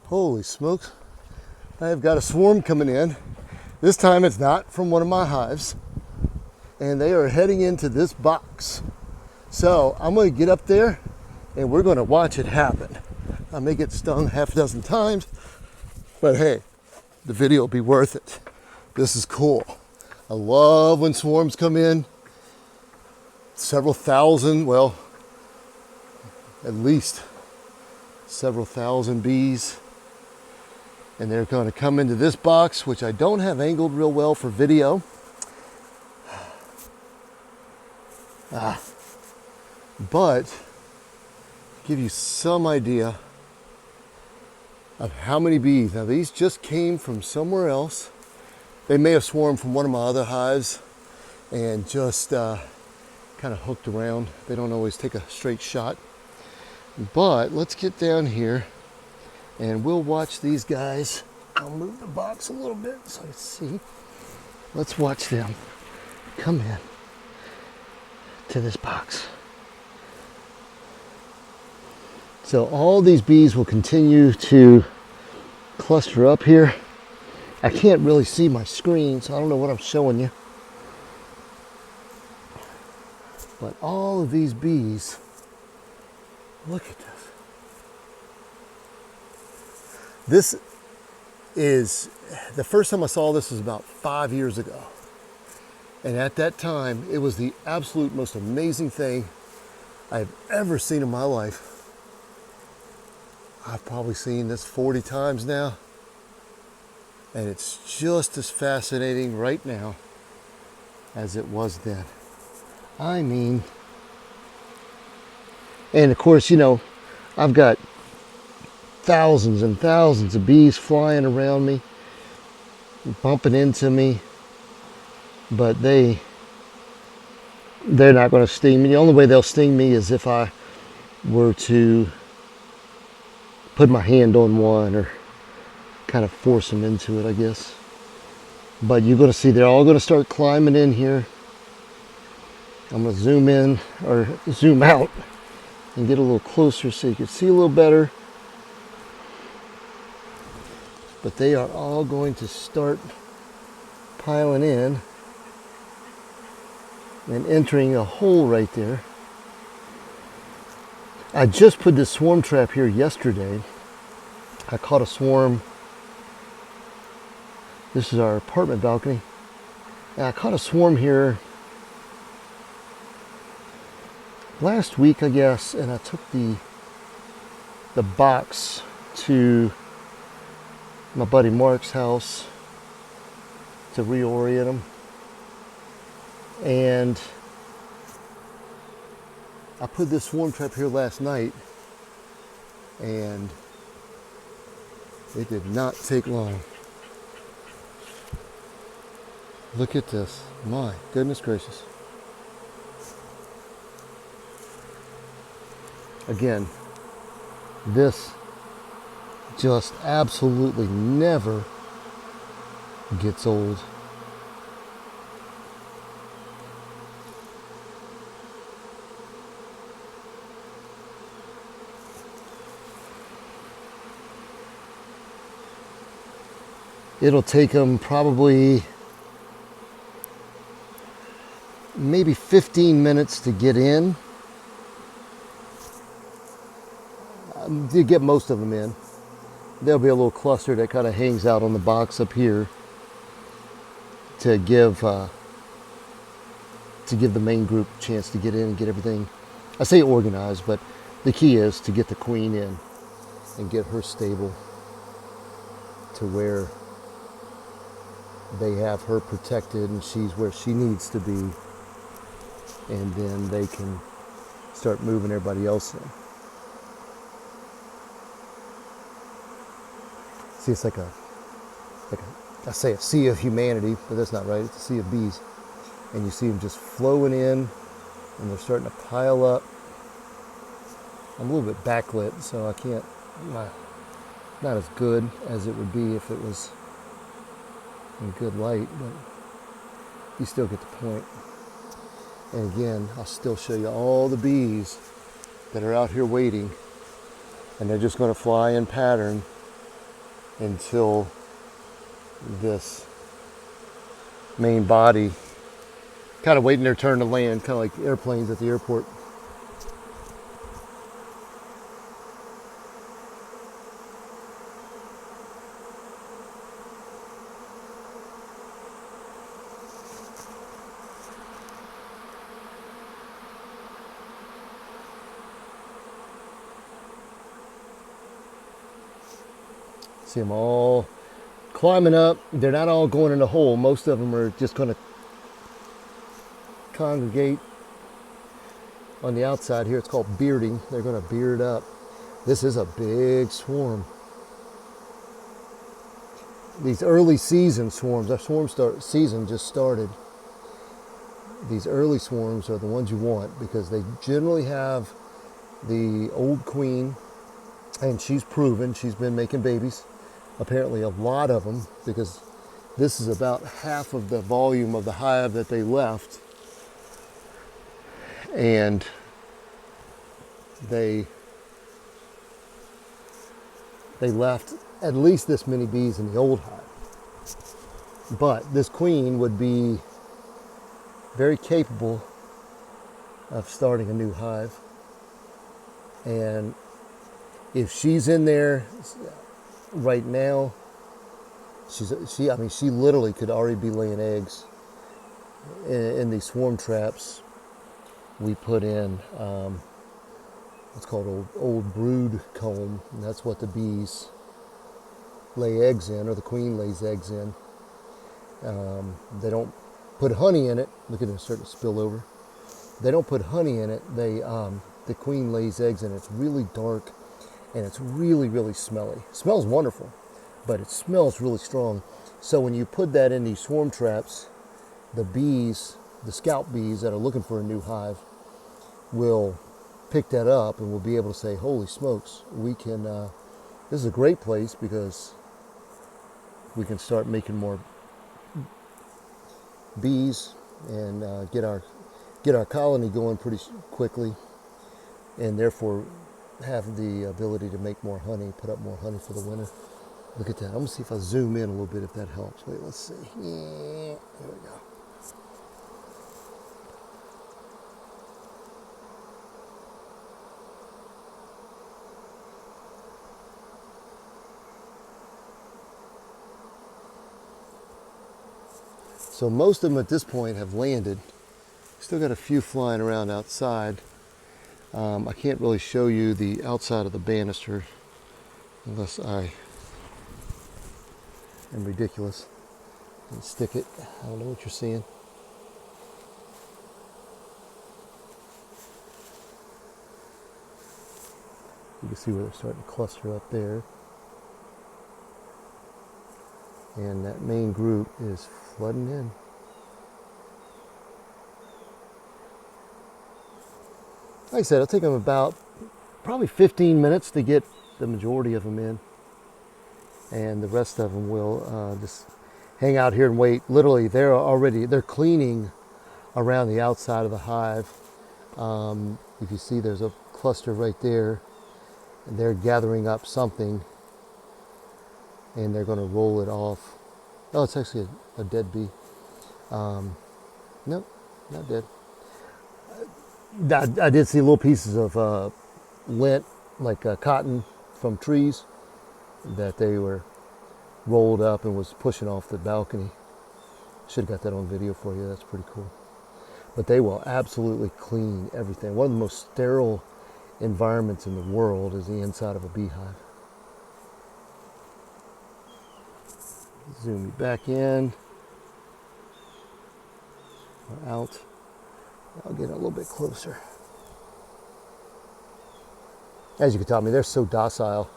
Holy smokes. I have got a swarm coming in. This time it's not from one of my hives. And they are heading into this box. So I'm going to get up there and we're going to watch it happen. I may get stung half a dozen times, but hey, the video will be worth it. This is cool. I love when swarms come in. Several thousand, well, at least several thousand bees. And they're going to come into this box, which I don't have angled real well for video. But give you some idea of how many bees. Now these just came from somewhere else. They may have swarmed from one of my other hives and just kind of hooked around. They don't always take a straight shot. But let's get down here and we'll watch these guys. I'll move the box a little bit so I see. Let's watch them come in to this box. So all these bees will continue to cluster up here. I can't really see my screen, so I don't know what I'm showing you. But all of these bees, look at this. This is, the first time I saw this was about 5 years ago. And at that time, it was the absolute most amazing thing I've ever seen in my life. I've probably seen this 40 times now. And it's just as fascinating right now as it was then. I mean, and of course, you know, I've got thousands and thousands of bees flying around me, bumping into me, but they're not going to sting me. The only way they'll sting me is if I were to put my hand on one or kind of force them into it, I guess. But you're going to see they're all going to start climbing in here. I'm going to zoom in or zoom out and get a little closer so you can see a little better. But they are all going to start piling in and entering a hole right there. I just put this swarm trap here yesterday. I caught a swarm. This is our apartment balcony. And I caught a swarm here last week, I guess, and I took the box to my buddy Mark's house to reorient them. And I put this swarm trap here last night and it did not take long. Look at this. My goodness gracious. Again, this just absolutely never gets old. It'll take them probably maybe 15 minutes to get in. You get most of them in. There'll be a little cluster that kind of hangs out on the box up here to give the main group a chance to get in and get everything, I say organized, but the key is to get the queen in and get her stable to where they have her protected and she's where she needs to be, and then they can start moving everybody else in. See, it's like a, I say a sea of humanity, but that's not right. It's a sea of bees. And you see them just flowing in, and they're starting to pile up. I'm a little bit backlit, so I can't, not as good as it would be if it was in good light, but you still get the point. And again, I'll still show you all the bees that are out here waiting, and they're just going to fly in pattern until this main body, kind of waiting their turn to land, kind of like airplanes at the airport. See them all climbing up. They're not all going in the hole. Most of them are just going to congregate on the outside here. It's called bearding. They're going to beard up. This is a big swarm. These early season swarms, our season just started. These early swarms are the ones you want because they generally have the old queen, and she's proven, she's been making babies. Apparently a lot of them, because this is about half of the volume of the hive that they left. And they left at least this many bees in the old hive. But this queen would be very capable of starting a new hive. And if she's in there right now, she literally could already be laying eggs in these swarm traps. We put in what's called old brood comb, and that's what the bees lay eggs in, or the queen lays eggs in. They don't put honey in it. Look at it, starting to spill over. They don't put honey in it. The queen lays eggs in it. It's really dark, and it's really, really smelly. It smells wonderful, but it smells really strong. So when you put that in these swarm traps, the bees, the scout bees that are looking for a new hive, will pick that up and will be able to say, holy smokes, we can, this is a great place because we can start making more bees and get our colony going pretty quickly, and therefore have the ability to make more honey, put up more honey for the winter. Look at that. I'm going to see if I zoom in a little bit, if that helps. Wait, let's see. Yeah, there we go. So most of them at this point have landed. Still got a few flying around outside. I can't really show you the outside of the banister unless I am ridiculous and stick it. I don't know what you're seeing. You can see where they're starting to cluster up there. And that main group is flooding in. Like I said, it'll take them about probably 15 minutes to get the majority of them in. And the rest of them will just hang out here and wait. Literally, they're cleaning around the outside of the hive. If you see, there's a cluster right there, and they're gathering up something, and they're going to roll it off. Oh, it's actually a dead bee. Nope, not dead. I did see little pieces of lint, like cotton from trees, that they were rolled up and was pushing off the balcony. Should have got that on video for you. That's pretty cool. But they will absolutely clean everything. One of the most sterile environments in the world is the inside of a beehive. Zoom you back in or out. I'll get a little bit closer. As you can tell me, they're so docile.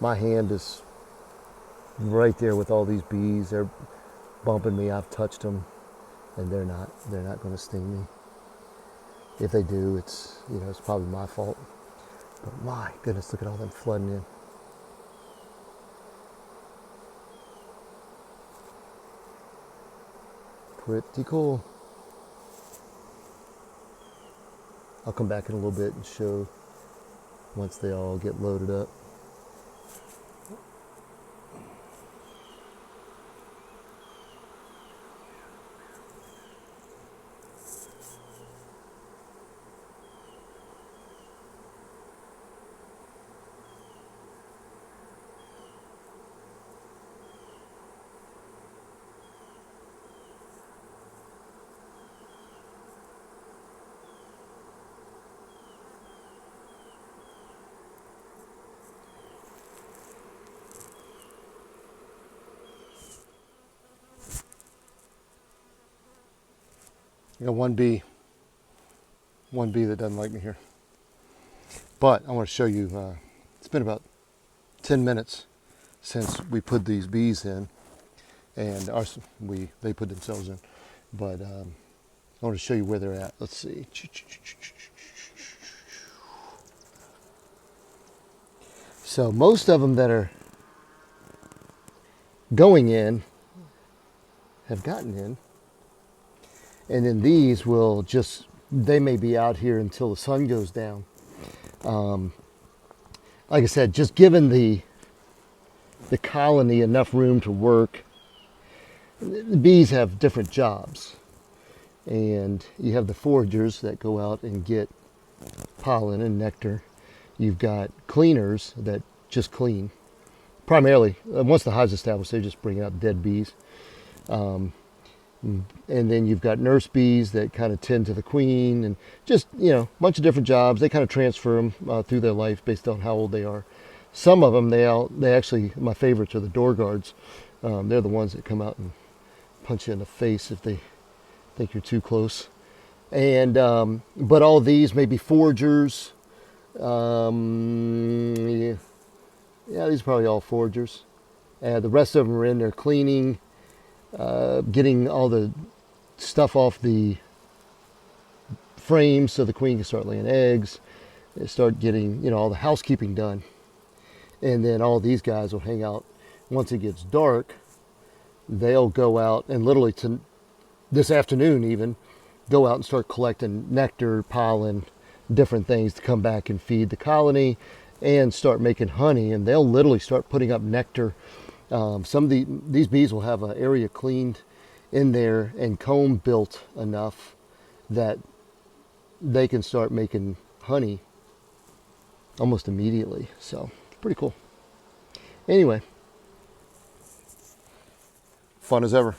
My hand is right there with all these bees. They're bumping me. I've touched them, and they're not going to sting me. If they do, it's probably my fault. But my goodness, look at all them flooding in. Pretty cool. I'll come back in a little bit and show once they all get loaded up. I got one bee that doesn't like me here. But I want to show you, it's been about 10 minutes since we put these bees in, and they put themselves in. But I want to show you where they're at. Let's see. So most of them that are going in have gotten in, and then these will just, they may be out here until the sun goes down. Like I said, just giving the colony enough room to work. The bees have different jobs, and you have the foragers that go out and get pollen and nectar. You've got cleaners that just clean. Primarily, once the hive's established, they just bring out dead bees. And then you've got nurse bees that kind of tend to the queen, and just, a bunch of different jobs. They kind of transfer them through their life based on how old they are. Some of them, they actually, my favorites are the door guards. They're the ones that come out and punch you in the face if they think you're too close. And but all these may be foragers. Yeah, these are probably all foragers. The rest of them are in there cleaning, getting all the stuff off the frame so the queen can start laying eggs. They start getting, all the housekeeping done. And then all these guys will hang out. Once it gets dark, they'll go out and literally this afternoon even, go out and start collecting nectar, pollen, different things to come back and feed the colony and start making honey. And they'll literally start putting up nectar. Some of these bees will have an area cleaned in there and comb built enough that they can start making honey almost immediately. So pretty cool. Anyway, fun as ever.